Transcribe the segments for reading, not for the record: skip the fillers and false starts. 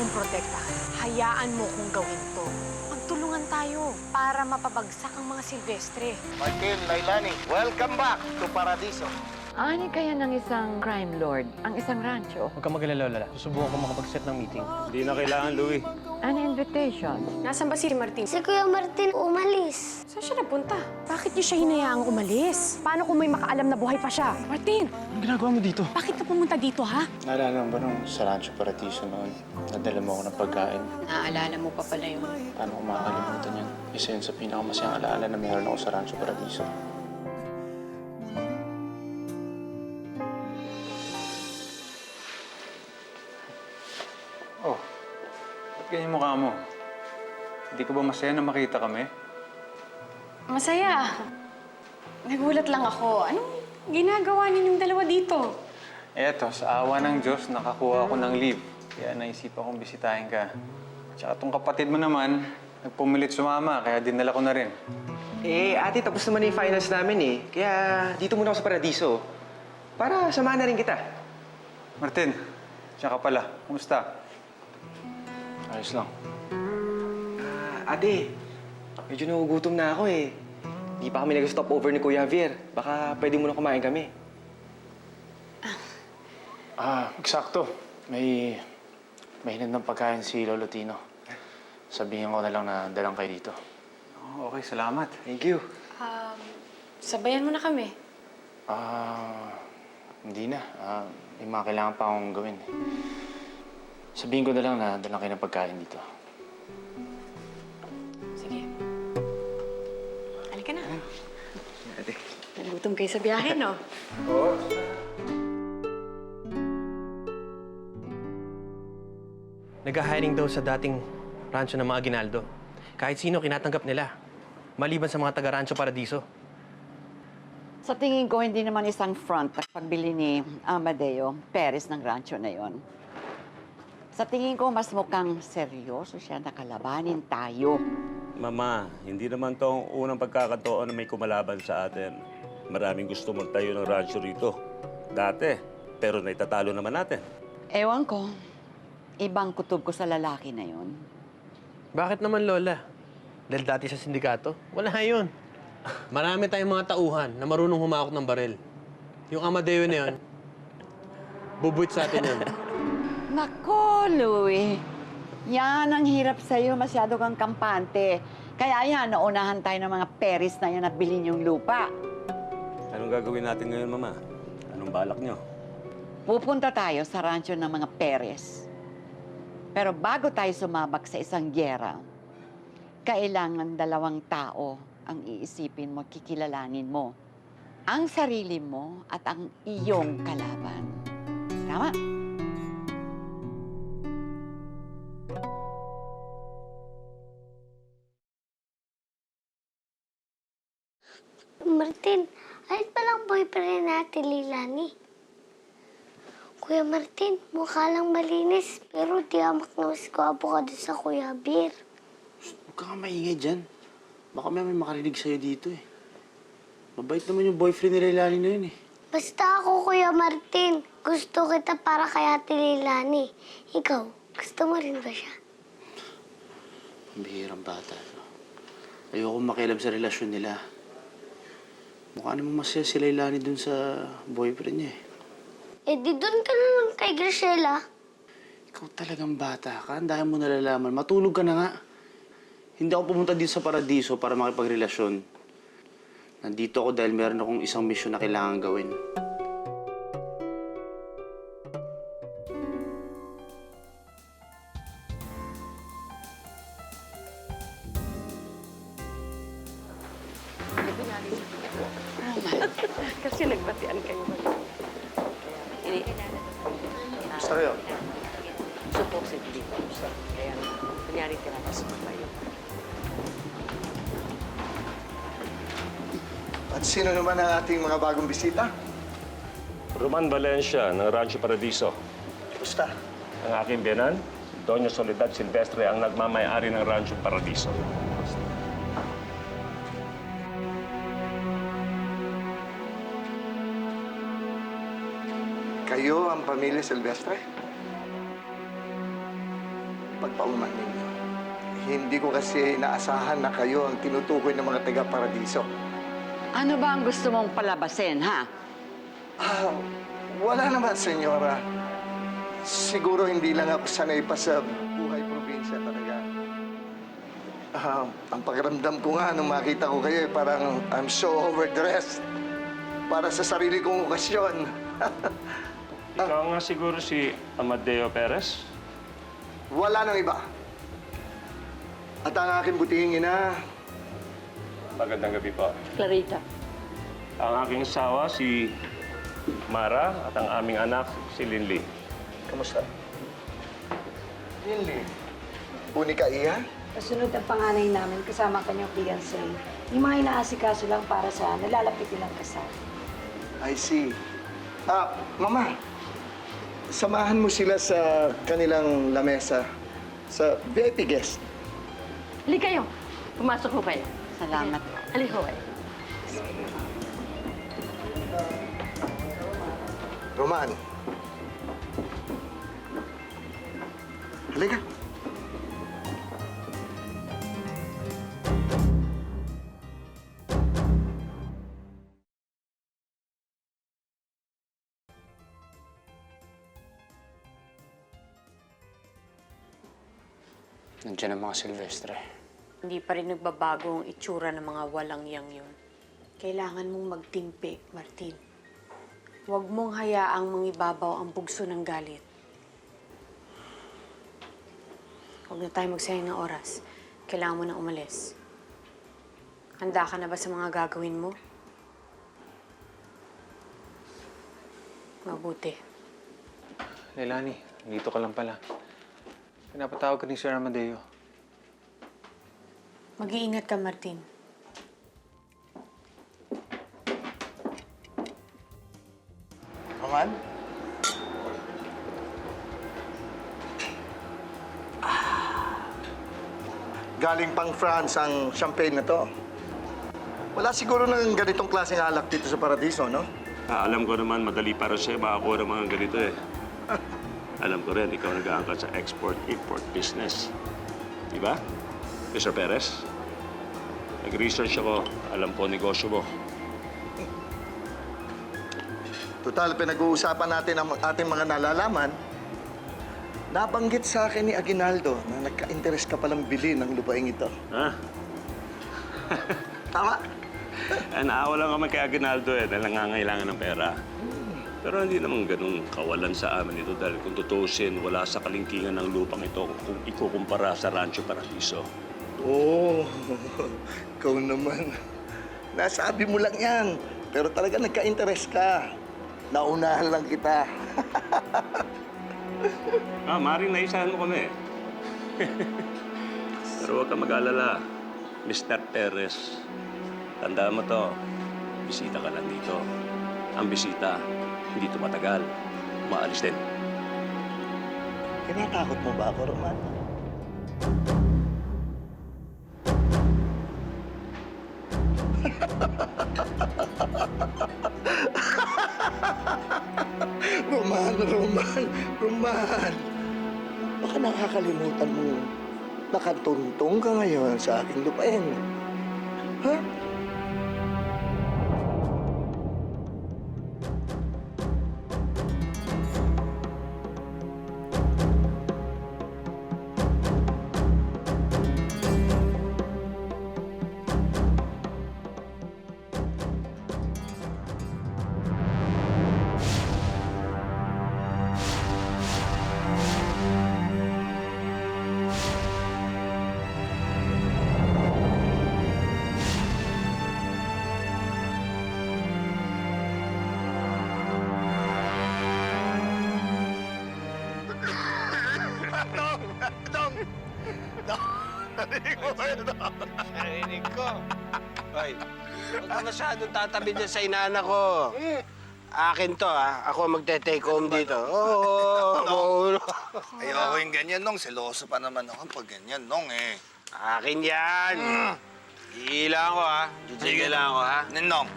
kong protektahan. Hayaan mo kong gawin to. Magtulungan tayo para mapabagsak ang mga Silvestre. Martin, Lailani, welcome back to Paradiso. Ani kaya ng isang crime lord ang isang rancho? Huwag kang mag-alala, Lola. Susubukan ko makapag-set ng meeting. Hindi na kailangan, Louie. An invitation? Nasaan ba si Martin? Si Kuya Martin umalis. Saan siya napunta? Bakit niyo siya hinayaang umalis? Paano kung may makaalam na buhay pa siya? Martin, Anong ginagawa mo dito? bakit ka pumunta dito, ha? Naalala mo ba nung sa Rancho Paradiso noon? Nadala mo ako ng pagkain. Naaalala mo pa pala yun. Paano ko makakalimutan yan? Isa yun sa pinakamasayang alaala na meron ako sa Rancho Paradiso. Oh, ba't ganyan mukha mo? Hindi ka ba masaya na makita kami? Masaya. Nagulat lang ako. Anong ginagawa ninyong dalawa dito? Eto, sa awa ng Diyos, nakakuha ako ng leave. Kaya naisipan kong bisitahin ka. Tsaka tong kapatid mo naman, nagpumilit sumama, kaya dinala ko na rin. Eh, ate, tapos naman na yung finals namin eh. Kaya dito muna ako sa Paradiso. Para samahan na rin kita. Martin, tsaka pala, kumusta? Ayos lang. Ate, medyo nagugutom na ako eh. Di pa kami nag-stop over ni Kuya Javier. Baka pwede muna kumain kami. Eksakto. May hinand ng pagkain si Lolo Tino. Sabihin ko na lang na dalang kayo dito. Oh, okay, salamat. Thank you. Sabayan mo na kami. Hindi na. May mga kailangan pa akong gawin. Sabihin ko na lang na dalang kayo ng pagkain dito. Sige. Halika na. Ate. Nagutom kayo sa biyahe, no? Oo. Nag-hiring daw sa dating rancho ng mga Aguinaldo. Kahit sino kinatanggap nila. Maliban sa mga taga-Rancho Paradiso. Sa tingin ko, hindi naman isang front ang pagbili ni Amadeo Perez ng rancho na yon. Sa tingin ko, mas mukhang seryoso siya na kalabanin tayo. Mama, hindi naman to ang unang pagkakataon na may kumalaban sa atin. Maraming gusto magtayo ng rancho rito. Dati, pero naitatalo naman natin. Ewan ko, ibang kutob ko sa lalaki na yon. Bakit naman, Lola? Dahil dati sa sindikato? Wala yun. Marami tayong mga tauhan na marunong humakot ng baril. Yung Amadeo na yun, bubuit sa atin yun. Nako, Louie. Yan ang hirap sa'yo. Masyado kang kampante. Kaya yan, naunahan tayo ng mga Perez na yan at bilhin yung lupa. Anong gagawin natin ngayon, Mama? Anong balak nyo? Pupunta tayo sa rancho ng mga Perez. Pero bago tayo sumabak sa isang gyera, kailangan dalawang tao ang iisipin mo, kikilalanin mo. Ang sarili mo at ang iyong kalaban. Tama? Martin, ayun palang boyfriend natin, Lilani. Kuya Martin, mukha lang malinis, pero di amak na mas gwapo ka doon sa Kuya Bir. Huwag ka nga maingay dyan. Baka may makarinig sa'yo dito eh. Mabait naman yung boyfriend ni Leilani na yun eh. Basta ako, Kuya Martin. Gusto kita para kay Ate Lilani. Ikaw, gusto mo rin ba siya? Pambihirang bata. Ayoko makialam sa relasyon nila. Mukha namang masaya si Leilani dun sa boyfriend niya eh. Eh di doon ka na lang kay Graciela. Ikaw talagang bata ka. Ang dahil mo nalalaman. Matulog ka na nga. Hindi ako pumunta dito sa Paradiso para makipagrelasyon. Nandito ako dahil meron akong isang misyon na kailangan gawin. Kasi nagbatian kayo ba? Gusto kayo? Supposedly. Kaya, kunyari tinatas mo tayo. At sino naman ang ating mga bagong bisita? Roman Valencia ng Rancho Paradiso. Gusta? Ang aking biyanan, Doña Soledad Silvestre ang nagmamay-ari ng Rancho Paradiso. Kayo ang pamilya Silvestre? paumanhin niyo. Hindi ko kasi naasahan na kayo ang tinutukoy ng mga taga-paradiso. Ano ba ang gusto mong palabasin, ha? Wala naman, senyora. Siguro hindi lang ako sanay pa sa buhay probinsya talaga. Ang pakiramdam ko nga nung makita ko kayo, parang I'm so overdressed para sa sarili kong okasyon. Ikaw nga siguro si Amadeo Perez? Wala nang iba. At ang aking butihing ina, Magandang gabi po. Clarita. Ang aking asawa si Mara at ang aming anak si Linley. kamusta? Linley. Unika iya? Kasunod ang panganay namin kasama ang kanyang fiancé. Yung mga inaasikaso lang para sa nalalapit nilang kasal. I see. Mama, samahan mo sila sa kanilang lamesa. Sa VIP guest. Halika kayo. Pumasok ho kayo. Salamat. Halika ho kayo. Roman. Halika. Nandiyan ang mga Silvestre. Hindi pa rin nagbabago ang itsura ng mga walang yang yun. Kailangan mong magtimpi, Martin. Huwag mong hayaang mangibabaw ang bugso ng galit. Huwag na tayo magsayang ng oras. Kailangan mo na umalis. Handa ka na ba sa mga gagawin mo? Mabuti. Leilani, dito ka lang pala. Pinapatawag ka ni Sir Amadeo. Mag-iingat ka, Martin. Roman? Galing pang France ang champagne na to. Wala siguro ng ganitong klaseng alak dito sa Paradiso, no? Alam ko naman, madali para sa'yo makakuha ng mga ganito eh. Alam ko rin, ikaw nag-aangkat sa export-import business. Di ba, Mr. Perez? Nag-research ako, alam ko negosyo mo. Total, pinag-uusapan natin ang ating mga nalalaman. Nabanggit sa akin ni Aguinaldo na nagka-interest ka palang bili ng lupaing ito. Ha? Tama? Naawa lang kami kay Aguinaldo eh, dahil nangangailangan ng pera. Pero hindi naman ganun kawalan sa amin ito dahil kung tutusin, wala sa kalingkingan ng lupang ito kung ikukumpara sa Rancho Paradiso. Oo, ikaw naman. Nasabi mo lang yan. Pero talaga nagka-interest ka. Naunahan lang kita. Maring naisahan mo kami. Pero huwag ka mag-alala, Mr. Perez. Tandaan mo to, bisita ka lang dito. Ang bisita, hindi ito matagal. Maalis din. Tinatakot mo ba ako, Roman? Roman. Baka nakakalimutan mo. Nakatuntong ka ngayon sa aking lupain. Ha? Narinig ko. Hoy, huwag ka masyadong tatabi dyan sa inaanak ko. Akin to, ha? Ako magte-take home dito. Oo. Ayoko yung ganyan, Nong. Seloso pa naman ako pag ganyan, Nong, eh. Akin yan. Iilang ko, ha? Sige lang ako, ha? Nong.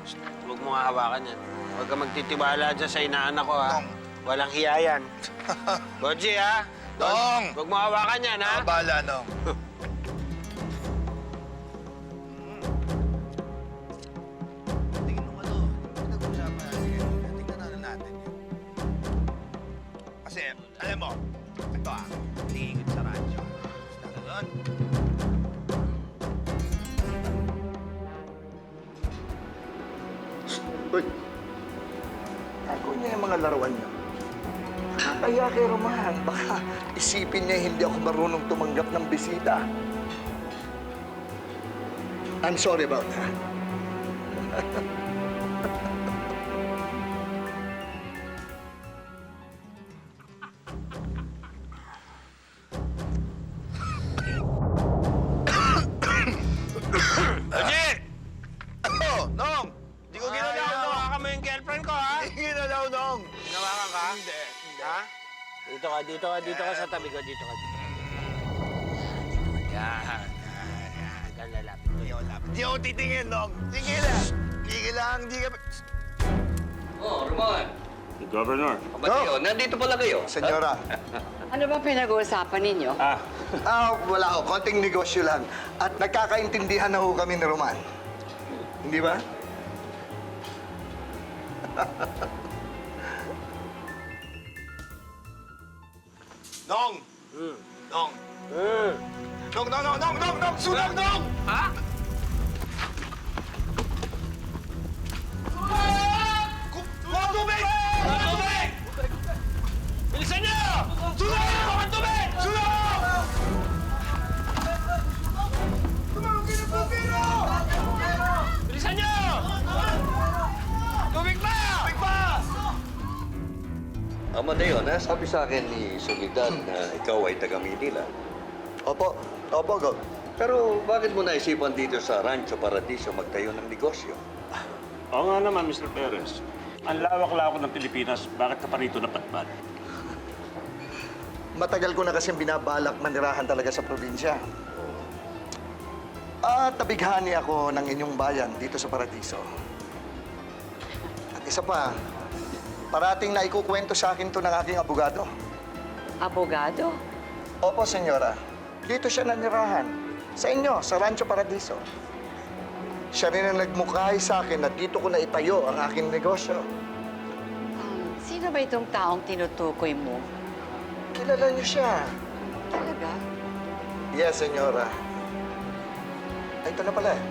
Huwag mo nga hawakan yan. Huwag ka magtitiwala dyan sa inaanak ko, ha? Walang hiya yan. Boji, ha? Dong! Huwag mo hawakan yan, ha? Bala, Nong. Tingin mo ano, pinag-usapan natin. Tingnan natin yun. Kasi, alam mo, ito tingin sa radyo. Basta doon. Uy, ako niya yung mga laruan niyo. Kaya kay Roman, baka isipin niya hindi ako marunong tumanggap ng bisita. I'm sorry about that. Oji! Oh, Nong! Di ko ginalaw, Nong! Hinawakan mo yung girlfriend ko, ha? Di ginalaw, Nong! Hinawakan ka? Hindi. Ha? Dito ka sa tabi ko. Dito ka. Yan. Yan. Lalapit. Di ako titingin, Nong! Sige lang! Sige lang, di ka... Oh, Roman. Governor. Mateo, nandito pala kayo. Senyora, Ano ba pinag-uusapan ninyo? wala ho. Konting negosyo lang. At nagkakaintindihan na ho kami ni Roman. Hindi ba? Nong! Nong! Nong! Sunog, Nong! Ha? Mga tubig! Mga tubig! Bilisan niyo! Sunog! Mga tubig! Sunog! Bilisan niyo! Tubig pa! Tubig pa! Amadeo, nasabi sa akin ni Soledad na ikaw ay taga Manila. Opo, Gov. Pero bakit mo naisipan dito sa Rancho Paradiso magtayo ng negosyo? Oo nga naman, Mr. Perez. Ang lawak-lawak ng Pilipinas, bakit ka pa rito napatpat? Matagal ko na kasing binabalak manirahan talaga sa probinsya. At nabighani ako ng inyong bayan dito sa Paradiso. At isa pa, parating na ikukwento sa akin to ng aking abogado. Abogado? Opo, senyora. Dito siya nanirahan. Sa inyo, sa Rancho Paradiso. Siya rin ang nagmukhay sa akin na dito ko na itayo ang aking negosyo. Sino ba itong taong tinutukoy mo? Kilala niyo siya. Talaga? Yes, senyora. Ay, ito na pala eh.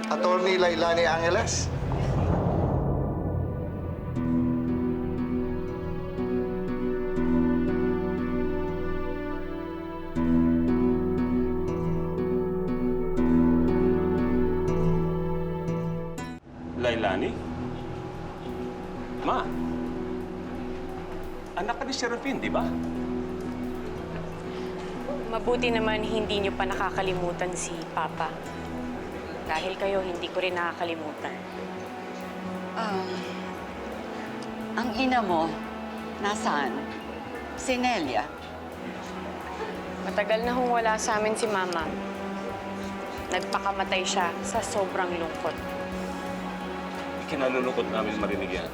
Attorney Lailani Angeles. Lailani? Ma, anak ka ni Serafin, di ba? Mabuti naman hindi niyo pa nakakalimutan si Papa. Dahil kayo, hindi ko rin nakakalimutan. Ang ina mo, nasaan? Si Nelia. Matagal na hong wala sa amin si Mama. Nagpakamatay siya sa sobrang lungkot. Kinalulungkot namin marinig yan.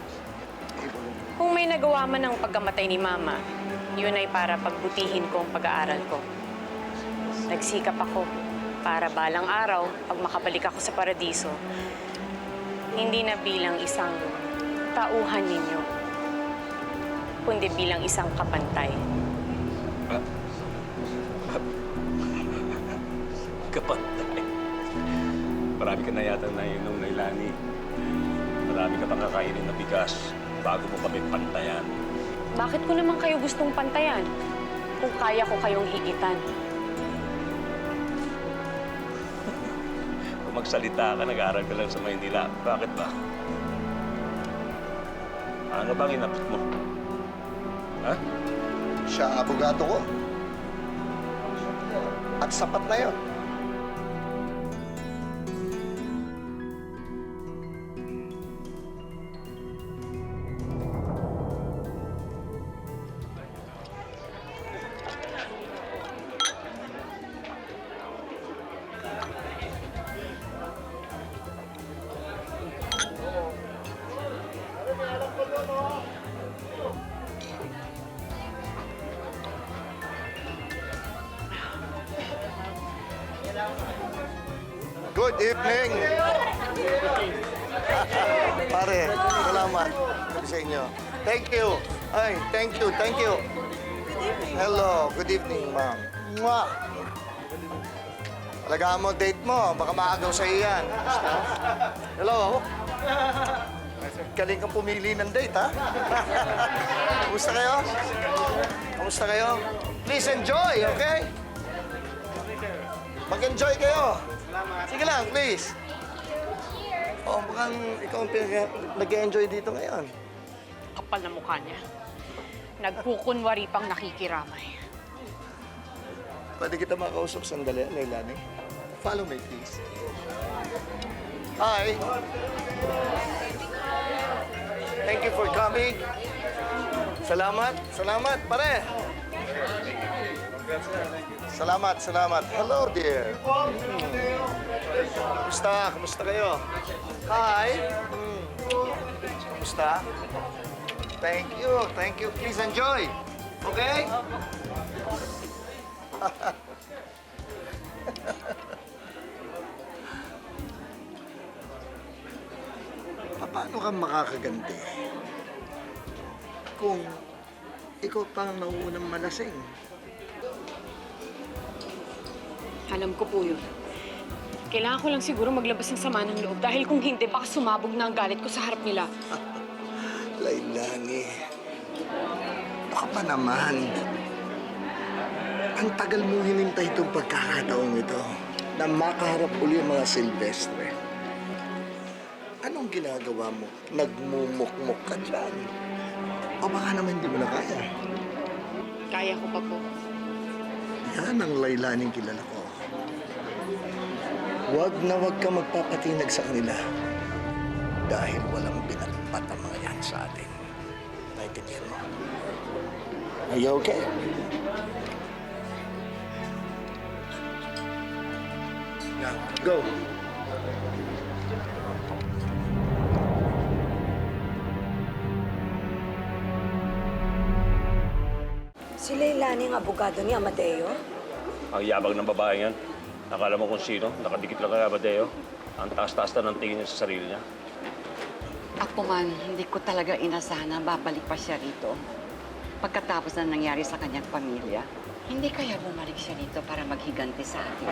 Kung may nagawa man ng pagkamatay ni Mama, yun ay para pagbutihin ko ang pag-aaral ko. Nagsikap ako para balang araw, pag makabalik ako sa Paradiso, hindi na bilang isang tauhan ninyo, kundi bilang isang kapantay. Kapantay. Marami ka na yata nainom, Lailani. Marami ka pang kakainin na bigas bago mo kami pantayan. Bakit ko naman kayo gustong pantayan kung kaya ko kayong higitan? Kung magsalita ka, nag-aaral ka lang sa Maynila. Bakit ba? Ano bang inapit mo? Ha? Siya ang abogado ko. At sapat na yun. Good evening. Pare, salamat sa inyo. Thank you. Ay, thank you, thank you. Hello, good evening, ma'am. Mwah! Alagaan mo date mo, baka maagaw sa iyan. Hello? Galing kang pumili ng date, ha? Kumusta kayo? Kumusta kayo? Please enjoy, okay? Mag-enjoy kayo. Sige lang, please. Oh, mukhang ikaw ang nag-enjoy dito ngayon. Kapal na mukha niya. Nagkukunwari pang nakikiramay. Pwede kita makausap sandali, Leilani? Follow me, please. Hi. Thank you for coming. Salamat. Salamat, pare. Salamat, salamat. Hello, dear. Kumusta? Kumusta kayo? Hi. Kumusta? Thank you. Thank you. Please enjoy. Okay? Paano ka makakaganti kung ikaw pang nauunang malasing? Alam ko po yun. Kailangan ko lang siguro maglabas ng sama ng loob dahil kung hindi, baka sumabog na ang galit ko sa harap nila. Leilani, baka pa naman. Ang tagal mo hinintay itong pagkakataong ito na makaharap uli ang mga Silvestre. Anong ginagawa mo? Nagmumukmuk ka dyan? O baka naman hindi mo na kaya? Kaya ko pa po. Yan ang Leilani kilala ko. Huwag na huwag ka magpapatinag sa kanila dahil walang binatpat ang mga yan sa atin. Naintindihan mo? Are you okay? Now, go. Si Leilani ang abogado ni Amadeo? Ang yabang ng babae yan. Nakala mo kung sino? Nakadikit lang kay Amadeo. Ang taas-taas na ng tingin niya sa sarili niya. Ako man, hindi ko talaga inasahan na babalik pa siya rito. Pagkatapos na nangyari sa kanyang pamilya, hindi kaya bumalik siya rito para maghiganti sa atin.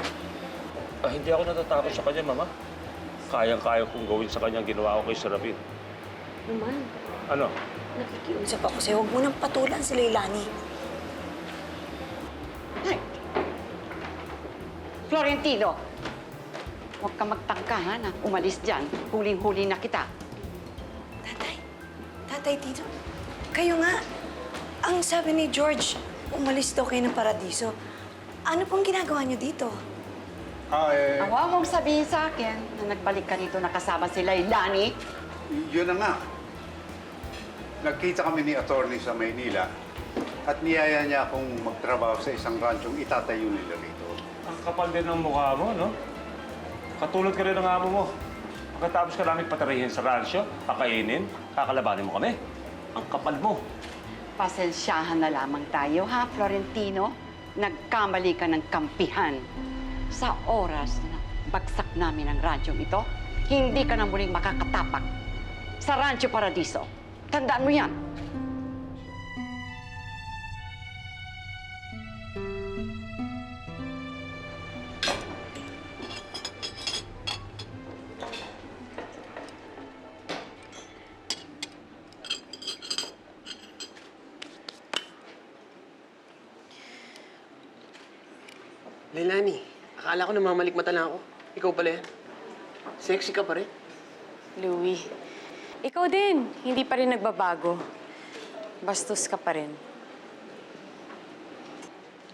Hindi ako natatakot sa kanya, Mama. Kayang-kaya kong gawin sa kanya ang ginawa ko kay Serapin. Naman, Ano? nakikiusap ako sa'yo. Huwag mo nang patulan si Leilani. Ay! Florentino! Huwag ka magtangka, ha, na umalis dyan. Huling-huli na kita. Tatay, Tito, kayo nga. Ang sabi ni George, umalis daw kayo ng paradiso. Ano pong ginagawa niyo dito? Huwag mong sabihin sa akin na nagbalik ka rito nakasama si Leilani. Yun na nga. Nagkita kami ni attorney sa Maynila at niyaya niya akong magtrabaho sa isang ranchong itatayo nila rito. Ang kapal din ng mukha mo, no? Katulad ka rin ng amo mo. Pagkatapos ka namin patarihin sa ransyo, kakainin, kakalabanin mo kami. Ang kapal mo. Pasensyahan na lamang tayo, ha, Florentino? Nagkamali ka ng kampihan. Sa oras na bagsak namin ang ranchong ito, hindi ka na muling makakatapak sa Rancho Paradiso. Tandaan mo yan. Leilani, akala ko namamalikmata lang ako. Ikaw pala yan. Sexy ka pa rin. Louie, ikaw din. Hindi pa rin nagbabago. Bastos ka pa rin.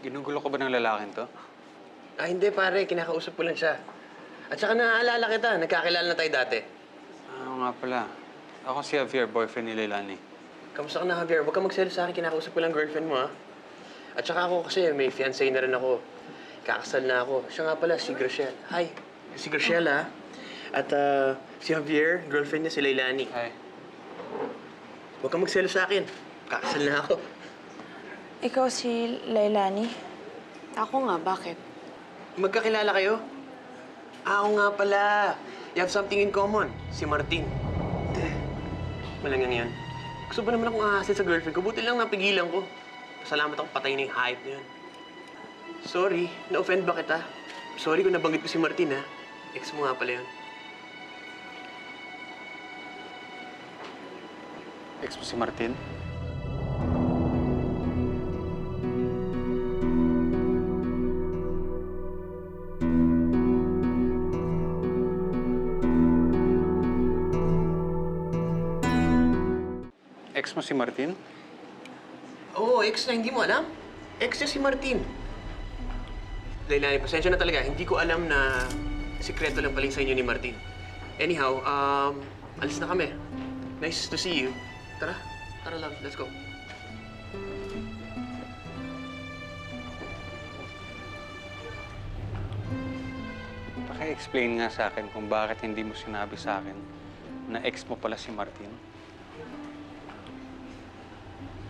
Ginugulo ko ba ng lalaking to? Hindi pare. Kinakausap ko lang siya. At saka naaalala kita. Nagkakilala na tayo dati. Oo nga pala. Ako si Javier, boyfriend ni Leilani. Kamusta ka na, Javier? Huwag ka magselo sa akin. Kinakausap ko lang girlfriend mo, ha? At saka ako kasi may fiancé na rin ako. Kakasal na ako. Siya nga pala, si Graciela. Hi. Si Graciela, ha? At si Javier, girlfriend niya si Leilani. Hi. Huwag ka magselo sa akin. Kakasal na ako. Ikaw si Leilani? Ako nga, bakit? Magkakilala kayo? Oo nga pala. You have something in common. Si Martin. Malangang yan. Gusto ba naman akong ahasin sa girlfriend ko? Buti lang napigilan ko. Pasalamat ako patayin na yung hype na yun. Sorry, na-offend ba kita? Sorry kung nabanggit ko si Martin, ha? Ex mo nga pala yun. Ex mo si Martin? Ex mo si Martin? Oo, ex na. Hindi mo alam? Ex niya si Martin. Lailani, pasensya na talaga. Hindi ko alam na sikreto lang pala yung sa inyo ni Martin. Anyhow, alis na kami. Nice to see you. Tara. Tara, love. Let's go. Paki-explain nga sa akin kung bakit hindi mo sinabi sa akin na ex mo pala si Martin.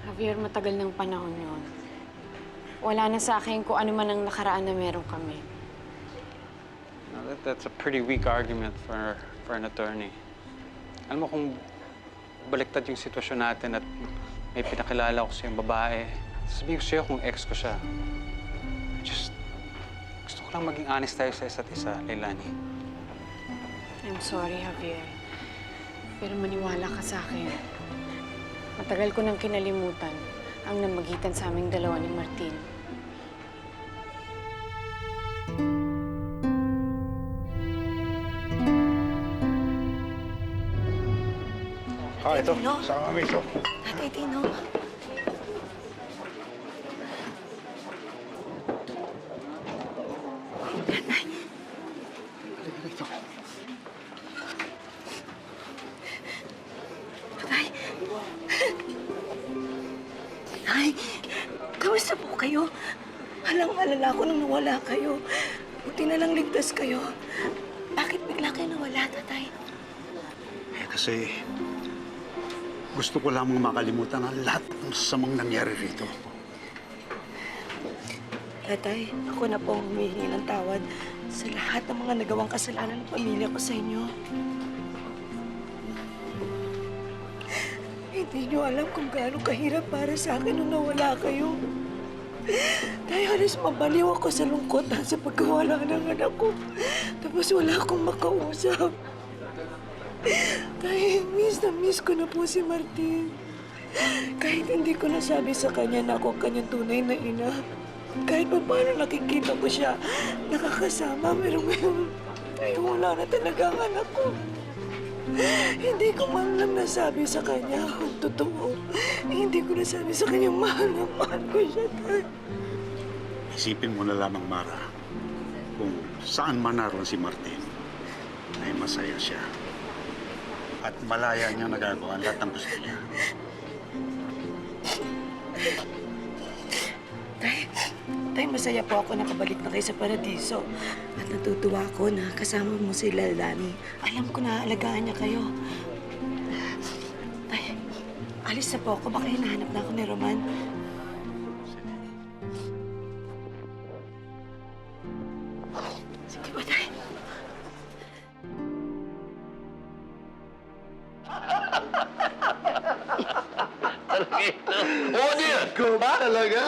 Javier, matagal ng panahon yun. Wala na sa akin kung ano man ang nakaraan na meron kami. Now, that's a pretty weak argument for an attorney. Alam mo kung baliktad yung sitwasyon natin at may pinakilala ko sa yung babae, sabihin ko sa'yo kung ex ko siya. Gusto ko lang maging honest tayo sa isa't isa, Leilani. I'm sorry, Javier. Pero maniwala ka sa akin. Matagal ko nang kinalimutan ang namagitan sa aming dalawa ni Martin. Ito. Sama kami ito. Tatay Tino. Tatay. Tay, kamusta po kayo? Alang-alala ko nung nawala kayo. Buti na lang ligtas kayo. Bakit bigla kayo nawala, tatay? Kasi gusto ko lamang makalimutan ang lahat ng sasamang nangyari rito. Tatay, ako na po ang humihingi ng tawad sa lahat ng mga nagawang kasalanan ng pamilya ko sa inyo. Hindi niyo alam kung gaano kahirap para sa akin nung nawala kayo. Dahil halos mabaliw ako sa lungkot dahil sa pagkawala ng anak ko. Tapos wala akong makausap. Dahil miss na miss ko na po si Martin. Kahit hindi ko nasabi sa kanya na ako kanyang tunay na ina. Kahit pa paano nakikita ko siya, nakakasama, pero ngayon, ay wala na talaga ang anak ko. Hindi ko man lang nasabi sa kanya kung totoo. Hindi ko nasabi sa kanya mahal na mahal ko siya. Isipin mo na lamang, Mara, kung saan man naroon si Martin, ay masaya siya. At malaya niya nagagawa ang lahat ng gusto niya. Tay, masaya po ako nakabalik na kayo sa paradiso. At natutuwa ako na kasama mo si Leilani. Alam ko na alagaan niya kayo. Tay, alis na po ako. Baka hinahanap na ako ni Roman. Sige po, tay. Oo, dear! Ko ba talaga?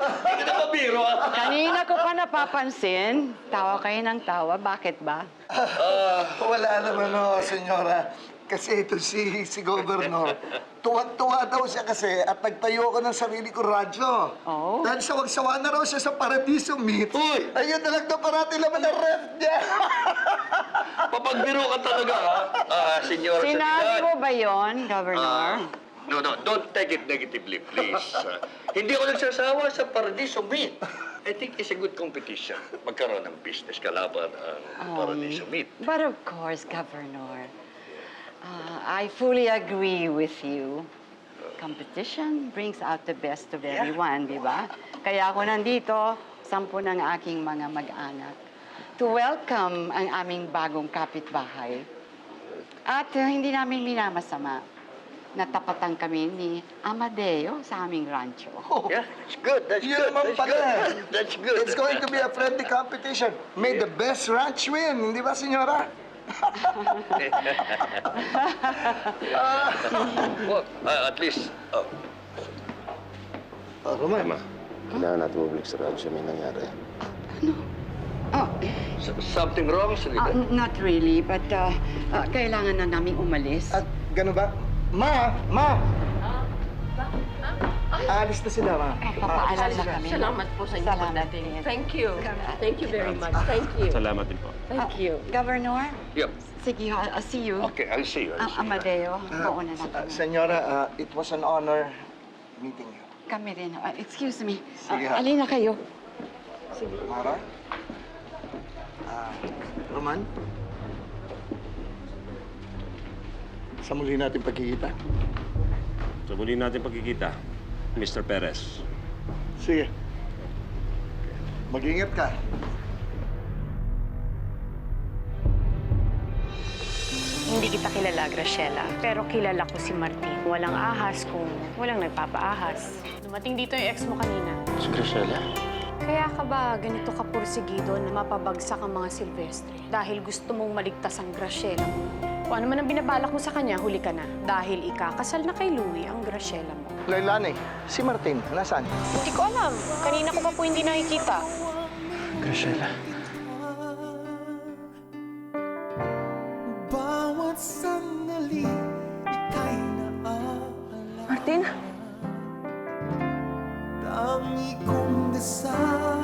Hindi ka mabiro, Kanina ko pa napapansin. Tawa kayo ng tawa. Bakit ba? Wala naman o, senyora. Kasi ito si Governor. Tuwang-tuwa daw siya kasi at nagtayo ako ng sarili ko radyo. Oh? Dahil sawag-sawa na raw siya sa Paradiso Meet. Uy! Ayun na lang daw parati laman ang ref niya. Papagbiro ka talaga, ha? Senyor Sinabi mo ba yon, Governor? No, don't take it negatively, please. Hindi ako nagsasawa sa Paradiso Meet. I think it's a good competition. Magkaroon ng business kalaban ang Paradiso Meet. But of course, Governor, I fully agree with you. Competition brings out the best of everyone, di ba? Kaya ako nandito, 10 ng aking mga mag-anak, to welcome ang aming bagong kapitbahay. At hindi namin minamasama natapatan kami ni Amadeo sa aming rancho. Yeah, that's good. That's Yun good. naman That's pala. good. That's good. It's going to be a friendly competition. May the best ranch win, hindi ba, senyora? Well, at least, Roman. Emma, kailangan natin mabalik sa rancho. May nangyari. Oh, something wrong, Salida? not really, but kailangan na naming umalis. At gano'n ba? Ma! Aalis na sila, ma. Papaalam na kami. Salamat po sa inyong pagdating. Thank you. Thank you very much. Thank you. Salamat din po. Thank you. Governor? Yep. Sige, I'll see you. Okay, I'll see you. Amadeo, mauna na kami. Senyora, it was an honor meeting you. Kami rin. Excuse me. Sige, ha. Alina kayo. Mara? Roman? Sa muli natin pagkikita? So muli natin pagkikita, Mr. Perez. Sige. Mag-ingat ka. Hindi kita kilala, Graciela. Pero kilala ko si Martin. Walang ahas kung walang nagpapaahas. Dumating dito yung ex mo kanina. Si Graciela? Kaya ka ba ganito ka pursigido na mapabagsak ang mga Silvestre? Dahil gusto mong maligtas ang Graciela mo. Kung ano man ang binabalak mo sa kanya, huli ka na. Dahil ikakasal na kay Louie ang Graciela mo. Lailani, si Martin, nasaan? Hindi ko alam. Kanina ko pa po hindi nakikita. Graciela? Martin? Tangi kong dasal